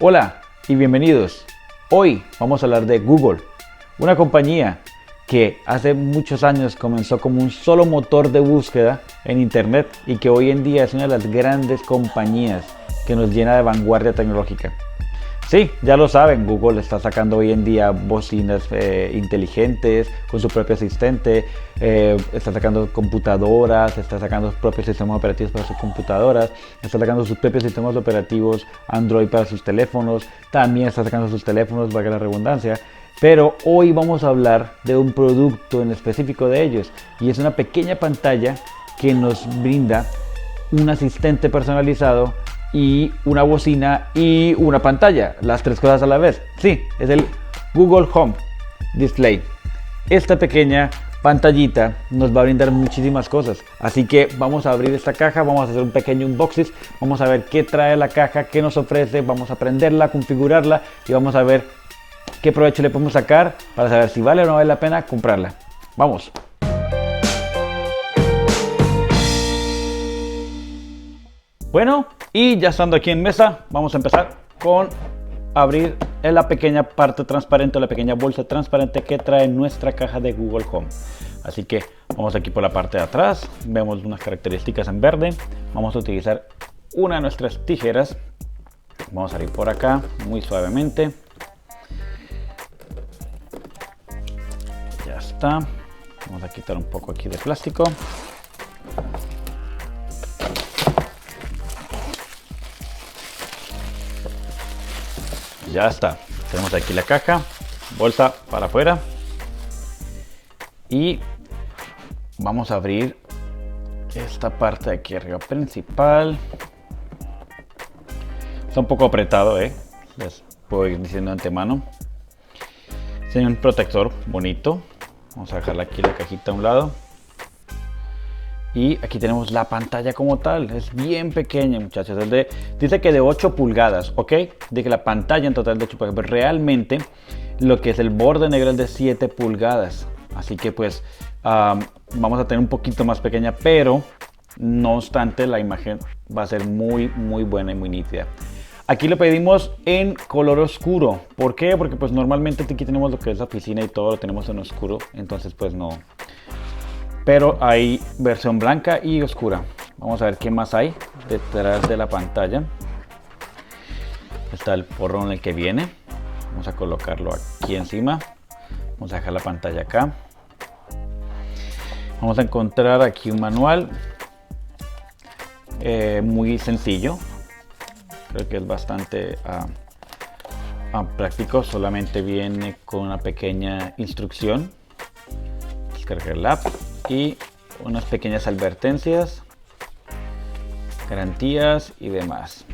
Hola y bienvenidos. Hoy vamos a hablar de Google, una compañía que hace muchos años comenzó como un solo motor de búsqueda en Internet y que hoy en día es una de las grandes compañías que nos llena de vanguardia tecnológica. Sí, ya lo saben, Google está sacando hoy en día bocinas inteligentes con su propio asistente, está sacando computadoras, está sacando sus propios sistemas operativos para sus computadoras, está sacando sus propios sistemas operativos Android para sus teléfonos, también está sacando sus teléfonos, valga la redundancia. Pero hoy vamos a hablar de un producto en específico de ellos y es una pequeña pantalla que nos brinda un asistente personalizado y una bocina y una pantalla, las tres cosas a la vez. Sí, es el Google Home Display. Esta pequeña pantallita nos va a brindar muchísimas cosas, así que vamos a abrir esta caja, vamos a hacer un pequeño unboxing, vamos a ver qué trae la caja, qué nos ofrece, vamos a prenderla, configurarla y vamos a ver qué provecho le podemos sacar para saber si vale o no vale la pena comprarla. Vamos. Bueno, y ya estando aquí en mesa, vamos a empezar con abrir la pequeña parte transparente, la pequeña bolsa transparente que trae nuestra caja de Google Home. Así que vamos aquí por la parte de atrás, vemos unas características en verde. Vamos a utilizar una de nuestras tijeras. Vamos a abrir por acá muy suavemente. Ya está. Vamos a quitar un poco aquí de plástico. Ya está, tenemos aquí la caja, bolsa para afuera y vamos a abrir esta parte de aquí arriba principal. Está un poco apretado, les puedo ir diciendo de antemano. Tiene un protector bonito. Vamos a dejarla aquí la cajita a un lado. Y aquí tenemos la pantalla como tal, es bien pequeña, muchachos, dice que de 8 pulgadas, ¿ok? Dice que la pantalla en total de 8 pulgadas, pero realmente lo que es el borde negro es de 7 pulgadas, así que pues vamos a tener un poquito más pequeña, pero no obstante la imagen va a ser muy buena y muy nítida. Aquí lo pedimos en color oscuro, ¿por qué? Porque pues normalmente aquí tenemos lo que es la oficina y todo lo tenemos en oscuro, entonces pues no. Pero hay versión blanca y oscura. Vamos a ver qué más hay detrás de la pantalla. Está el forro en el que viene. Vamos a colocarlo aquí encima. Vamos a dejar la pantalla acá. Vamos a encontrar aquí un manual muy sencillo. Creo que es bastante práctico. Solamente viene con una pequeña instrucción. Descargar la app. Y unas pequeñas advertencias, garantías y demás.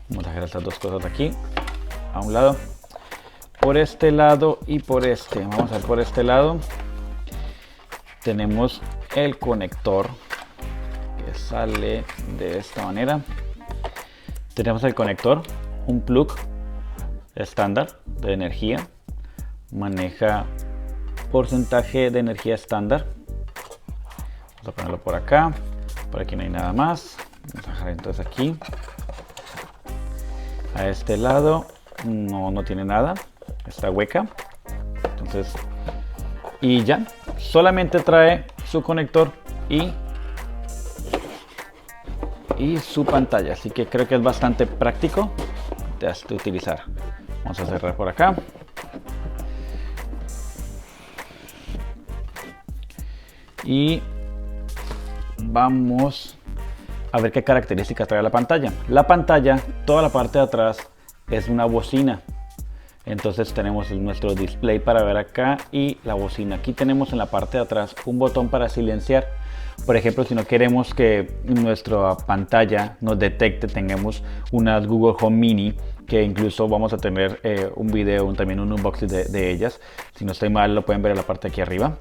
Vamos a dejar estas dos cosas aquí a un lado, por este lado y por este. Vamos a ver por este lado. Tenemos el conector que sale de esta manera. Tenemos el conector, un plug estándar de energía, maneja porcentaje de energía estándar. Vamos a ponerlo por acá. Por aquí no hay nada más. Vamos a dejar entonces aquí. A este lado no tiene nada. Está hueca. Entonces, y ya. Solamente trae su conector y su pantalla. Así que creo que es bastante práctico de utilizar. Vamos a cerrar por acá. Y vamos a ver qué características trae la pantalla. La pantalla, toda la parte de atrás es una bocina. Entonces tenemos nuestro display para ver acá y la bocina. Aquí tenemos en la parte de atrás un botón para silenciar. Por ejemplo, si no queremos que nuestra pantalla nos detecte, tengamos unas Google Home Mini, que incluso vamos a tener un video, también un unboxing de ellas. Si no estoy mal, lo pueden ver en la parte de aquí arriba.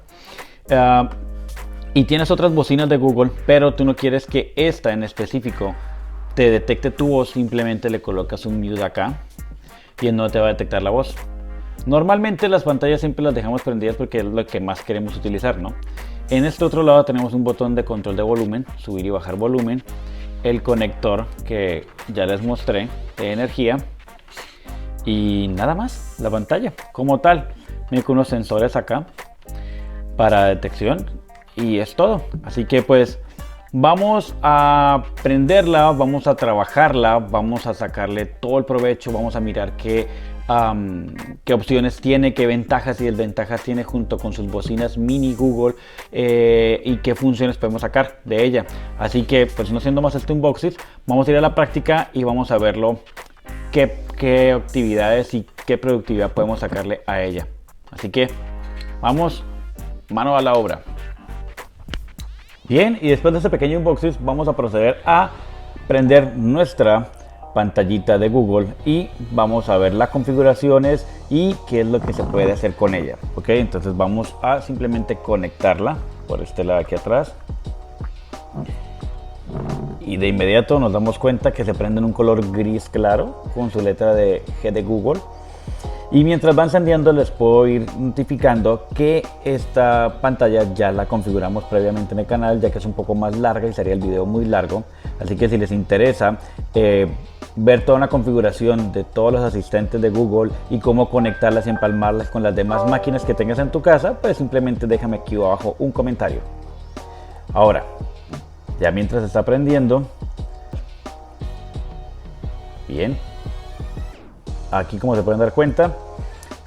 Y tienes otras bocinas de Google, pero tú no quieres que esta en específico te detecte tu voz, simplemente le colocas un mute acá y él no te va a detectar la voz. Normalmente las pantallas siempre las dejamos prendidas porque es lo que más queremos utilizar, ¿no? En este otro lado tenemos un botón de control de volumen, subir y bajar volumen, el conector que ya les mostré de energía Y nada más, la pantalla como tal. Viene con unos sensores acá para detección y es todo. Así que pues vamos a prenderla, vamos a trabajarla, vamos a sacarle todo el provecho, vamos a mirar qué opciones tiene, qué ventajas y desventajas tiene junto con sus bocinas mini Google, y qué funciones podemos sacar de ella. Así que pues no siendo más este unboxing, vamos a ir a la práctica y vamos a verlo qué actividades y qué productividad podemos sacarle a ella. Así que vamos, mano a la obra. Bien, y después de este pequeño unboxing vamos a proceder a prender nuestra pantallita de Google y vamos a ver las configuraciones y qué es lo que se puede hacer con ella. Ok, entonces vamos a simplemente conectarla por este lado aquí atrás. Y de inmediato nos damos cuenta que se prende en un color gris claro con su letra de G de Google. Y mientras va encendiendo les puedo ir notificando que esta pantalla ya la configuramos previamente en el canal, ya que es un poco más larga y sería el video muy largo. Así que si les interesa ver toda una configuración de todos los asistentes de Google y cómo conectarlas y empalmarlas con las demás máquinas que tengas en tu casa, pues simplemente déjame aquí abajo un comentario. Ahora, ya mientras está prendiendo, bien, aquí como se pueden dar cuenta,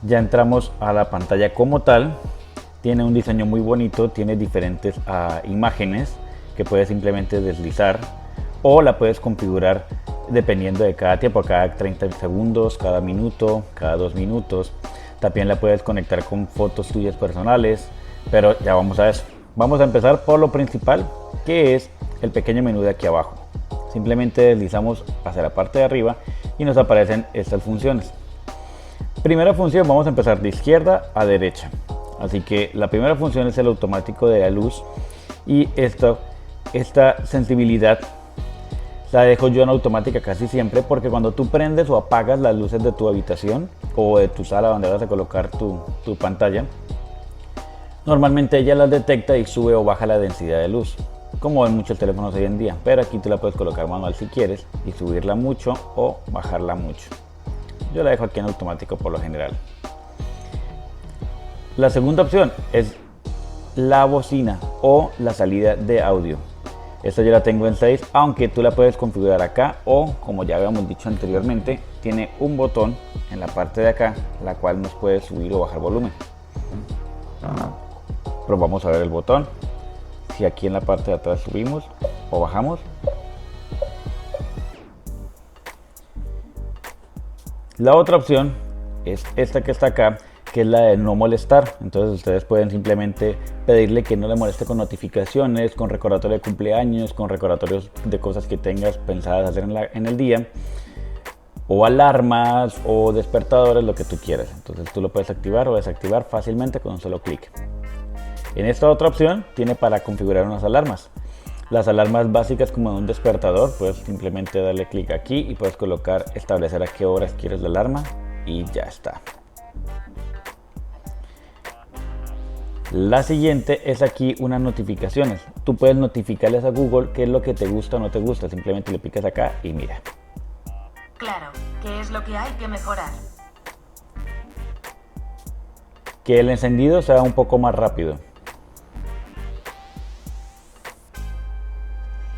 ya entramos a la pantalla como tal. Tiene un diseño muy bonito, tiene diferentes imágenes que puedes simplemente deslizar o la puedes configurar dependiendo de cada tiempo, cada 30 segundos, cada minuto, cada 2 minutos. También la puedes conectar con fotos tuyas personales, pero ya vamos a eso. Vamos a empezar por lo principal, que es el pequeño menú de aquí abajo. Simplemente deslizamos hacia la parte de arriba y nos aparecen estas funciones. Primera función, vamos a empezar de izquierda a derecha. Así que la primera función es el automático de la luz, y esta sensibilidad la dejo yo en automática casi siempre, porque cuando tú prendes o apagas las luces de tu habitación o de tu sala donde vas a colocar tu pantalla, normalmente ella las detecta y sube o baja la densidad de luz, como en muchos teléfonos hoy en día. Pero aquí tú la puedes colocar manual si quieres y subirla mucho o bajarla mucho. Yo la dejo aquí en automático por lo general. La segunda opción es la bocina o la salida de audio. Esta yo la tengo en 6, aunque tú la puedes configurar acá, o como ya habíamos dicho anteriormente, tiene un botón en la parte de acá, la cual nos puede subir o bajar volumen. Pero vamos a ver el botón. Si aquí en la parte de atrás subimos o bajamos. La otra opción es esta que está acá, que es la de no molestar. Entonces ustedes pueden simplemente pedirle que no le moleste con notificaciones, con recordatorios de cumpleaños, con recordatorios de cosas que tengas pensadas hacer en el día, o alarmas o despertadores, lo que tú quieras. Entonces tú lo puedes activar o desactivar fácilmente con un solo clic. En esta otra opción tiene para configurar unas alarmas. Las alarmas básicas como de un despertador, puedes simplemente darle clic aquí y puedes colocar establecer a qué horas quieres la alarma y ya está. La siguiente es aquí unas notificaciones. Tú puedes notificarles a Google qué es lo que te gusta o no te gusta. Simplemente le picas acá y mira. Claro, ¿qué es lo que hay que mejorar? Que el encendido sea un poco más rápido.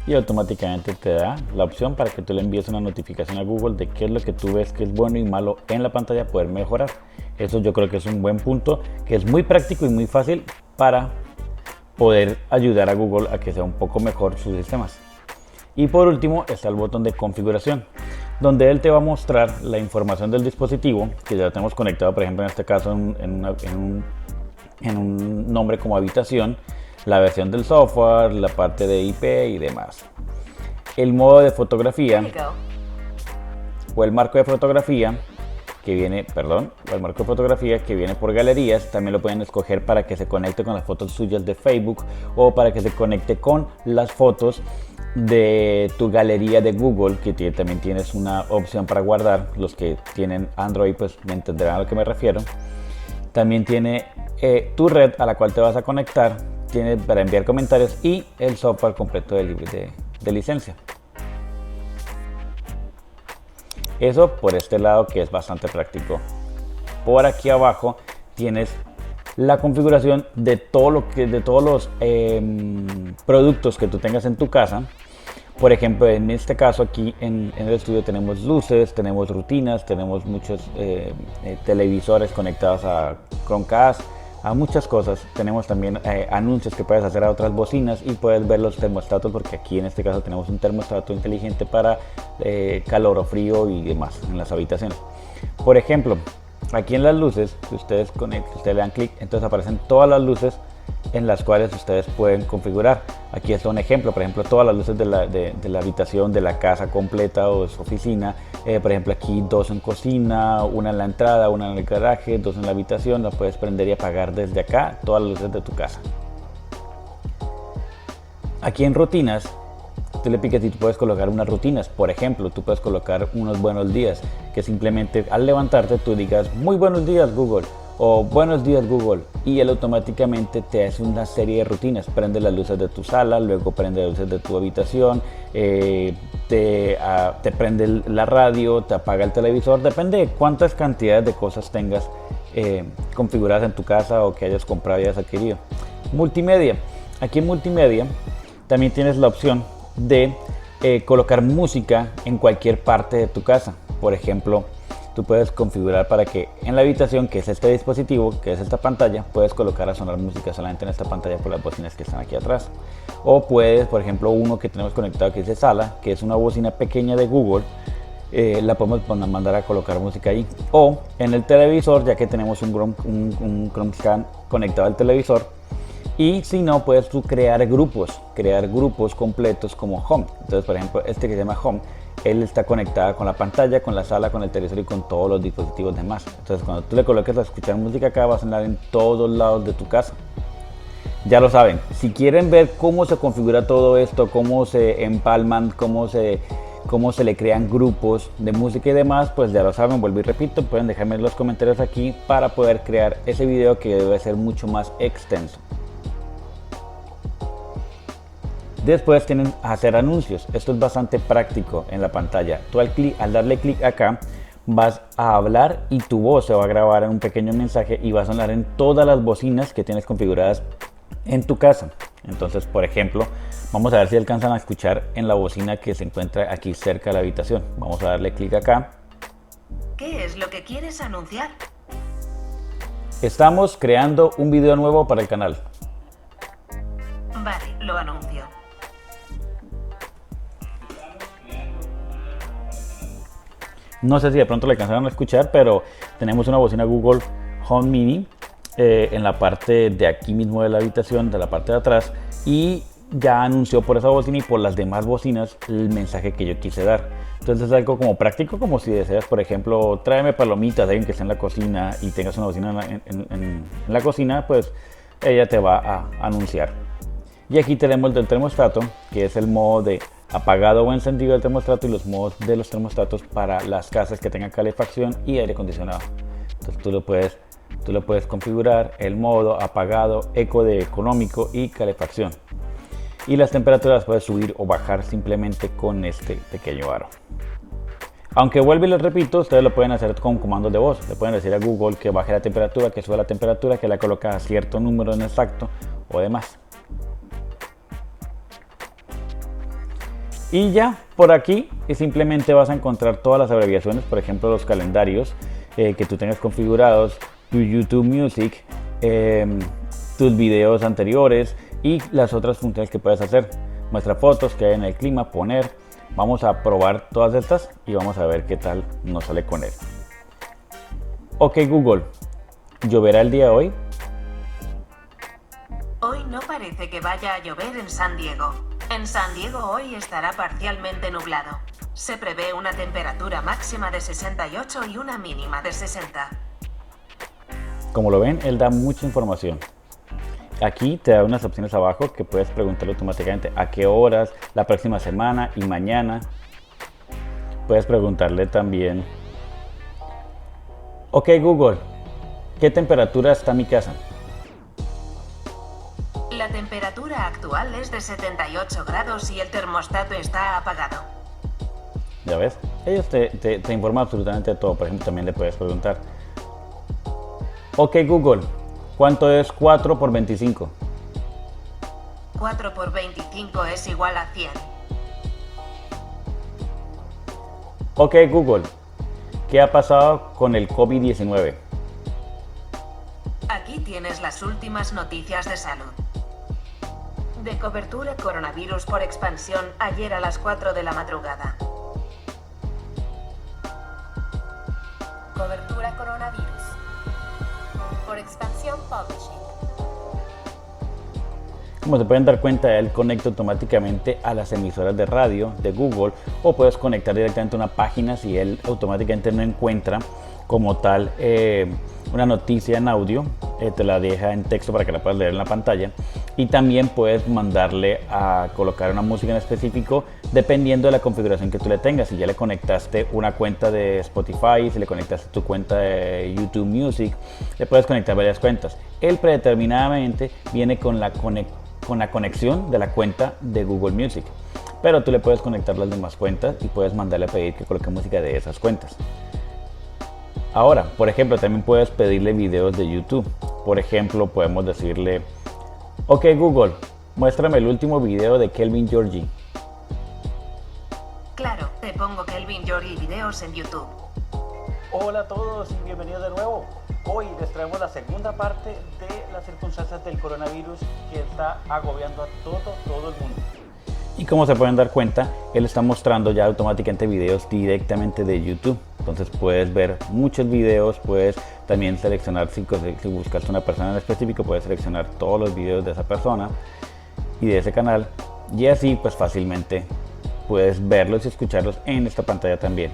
Y automáticamente te da la opción para que tú le envíes una notificación a Google de qué es lo que tú ves que es bueno y malo en la pantalla, poder mejorar. Eso yo creo que es un buen punto, que es muy práctico y muy fácil para poder ayudar a Google a que sea un poco mejor sus sistemas. Y por último está el botón de configuración, donde él te va a mostrar la información del dispositivo, que ya lo tenemos conectado, por ejemplo en este caso en un nombre como habitación, la versión del software, la parte de IP y demás. El modo de fotografía o el marco de fotografía que viene, por galerías, también lo pueden escoger para que se conecte con las fotos suyas de Facebook o para que se conecte con las fotos de tu galería de Google, que también tienes una opción para guardar. Los que tienen Android pues me entenderán a lo que me refiero. También tiene tu red a la cual te vas a conectar, tiene para enviar comentarios y el software completo de libre de licencia. Eso por este lado, que es bastante práctico. Por aquí abajo tienes la configuración de todos los productos que tú tengas en tu casa. Por ejemplo, en este caso aquí en el estudio tenemos luces, tenemos rutinas, tenemos muchos televisores conectados a Chromecast, a muchas cosas. Tenemos también anuncios que puedes hacer a otras bocinas y puedes ver los termostatos, porque aquí en este caso tenemos un termostato inteligente para calor o frío y demás en las habitaciones. Por ejemplo, aquí en las luces, si ustedes le dan clic, entonces aparecen todas las luces en las cuales ustedes pueden configurar. Aquí está un ejemplo, por ejemplo, todas las luces de la habitación, de la casa completa o de su oficina. Por ejemplo, aquí 2 en cocina, una en la entrada, una en el garaje, 2 en la habitación. La puedes prender y apagar desde acá, todas las luces de tu casa. Aquí en rutinas, tú le picas y tú puedes colocar unas rutinas. Por ejemplo, tú puedes colocar unos buenos días, que simplemente al levantarte tú digas muy buenos días Google o buenos días Google, y él automáticamente te hace una serie de rutinas. Prende las luces de tu sala, luego prende las luces de tu habitación, te prende la radio, te apaga el televisor. Depende de cuántas cantidades de cosas tengas configuradas en tu casa o que hayas comprado y hayas adquirido. Multimedia. Aquí en multimedia también tienes la opción de colocar música en cualquier parte de tu casa. Por ejemplo, tú puedes configurar para que en la habitación, que es este dispositivo, que es esta pantalla, puedes colocar a sonar música solamente en esta pantalla por las bocinas que están aquí atrás. O puedes, por ejemplo, uno que tenemos conectado que dice sala, que es una bocina pequeña de Google, la podemos mandar a colocar música ahí. O en el televisor, ya que tenemos un Chromecast conectado al televisor. Y si no, puedes tú crear grupos completos como Home. Entonces, por ejemplo, este que se llama Home, él está conectado con la pantalla, con la sala, con el televisor y con todos los dispositivos demás. Entonces, cuando tú le coloques a escuchar música acá, va a sonar en todos lados de tu casa. Ya lo saben, si quieren ver cómo se configura todo esto, cómo se empalman, cómo se le crean grupos de música y demás, pues ya lo saben, vuelvo y repito, pueden dejarme en los comentarios aquí para poder crear ese video que debe ser mucho más extenso. Después tienen hacer anuncios. Esto es bastante práctico en la pantalla. Tú al darle clic acá vas a hablar y tu voz se va a grabar en un pequeño mensaje y va a sonar en todas las bocinas que tienes configuradas en tu casa. Entonces, por ejemplo, vamos a ver si alcanzan a escuchar en la bocina que se encuentra aquí cerca de la habitación. Vamos a darle clic acá. ¿Qué es lo que quieres anunciar? Estamos creando un video nuevo para el canal. Vale, lo anuncio. No sé si de pronto le alcanzaron a escuchar, pero tenemos una bocina Google Home Mini en la parte de aquí mismo de la habitación, de la parte de atrás, y ya anunció por esa bocina y por las demás bocinas el mensaje que yo quise dar. Entonces es algo como práctico, como si deseas, por ejemplo, tráeme palomitas, alguien que esté en la cocina y tengas una bocina en la cocina, pues ella te va a anunciar. Y aquí tenemos el del termostato, que es el modo de apagado o encendido del termostato y los modos de los termostatos para las casas que tengan calefacción y aire acondicionado. Entonces tú lo puedes configurar el modo apagado, eco de económico y calefacción. Y las temperaturas puedes subir o bajar simplemente con este pequeño aro. Aunque vuelvo y les repito, ustedes lo pueden hacer con comandos de voz. Le pueden decir a Google que baje la temperatura, que suba la temperatura, que la coloque a cierto número en exacto o demás. Y ya por aquí simplemente vas a encontrar todas las abreviaciones, por ejemplo los calendarios que tú tengas configurados, tu YouTube Music, tus videos anteriores y las otras funciones que puedes hacer. Muestra fotos que hay en el clima, poner. Vamos a probar todas estas y vamos a ver qué tal nos sale con él. Ok Google, ¿lloverá el día de hoy? Hoy no parece que vaya a llover en San Diego. En San Diego hoy estará parcialmente nublado. Se prevé una temperatura máxima de 68 y una mínima de 60. Como lo ven, él da mucha información. Aquí te da unas opciones abajo que puedes preguntarle automáticamente a qué horas, la próxima semana y mañana. Puedes preguntarle también, ok Google, ¿qué temperatura está mi casa? La temperatura actual es de 78 grados y el termostato está apagado. ¿Ya ves? Ellos te informan absolutamente de todo. Por ejemplo, también le puedes preguntar: ok Google, ¿cuánto es 4 por 25? 4 por 25 es igual a 100. Ok Google, ¿qué ha pasado con el COVID-19? Aquí tienes las últimas noticias de salud. De cobertura coronavirus por expansión ayer a las 4 de la madrugada. Cobertura coronavirus. Por expansión publishing. Como se pueden dar cuenta, él conecta automáticamente a las emisoras de radio de Google, o puedes conectar directamente a una página si él automáticamente no encuentra como tal una noticia en audio, te la deja en texto para que la puedas leer en la pantalla, y también puedes mandarle a colocar una música en específico dependiendo de la configuración que tú le tengas. Si ya le conectaste una cuenta de Spotify, si le conectaste tu cuenta de YouTube Music, le puedes conectar varias cuentas. Él predeterminadamente viene con la conexión de la cuenta de Google Music, pero tú le puedes conectar las demás cuentas y puedes mandarle a pedir que coloque música de esas cuentas. Ahora, por ejemplo, también puedes pedirle videos de YouTube. Por ejemplo, podemos decirle: ok Google, muéstrame el último video de Kelvin Georgie. Claro, te pongo Kelvin Georgie videos en YouTube. Hola a todos y bienvenidos de nuevo. Hoy les traemos la segunda parte de las circunstancias del coronavirus que está agobiando a todo el mundo. Y como se pueden dar cuenta, él está mostrando ya automáticamente videos directamente de YouTube. Entonces puedes ver muchos videos, puedes también seleccionar, si buscas una persona en específico, puedes seleccionar todos los videos de esa persona y de ese canal, y así pues fácilmente puedes verlos y escucharlos en esta pantalla también.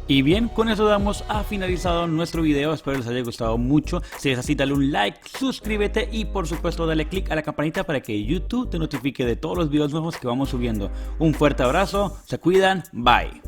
Y bien, con eso damos a finalizado nuestro video. Espero les haya gustado mucho. Si es así, dale un like, suscríbete y por supuesto dale click a la campanita para que YouTube te notifique de todos los videos nuevos que vamos subiendo. Un fuerte abrazo, se cuidan, bye.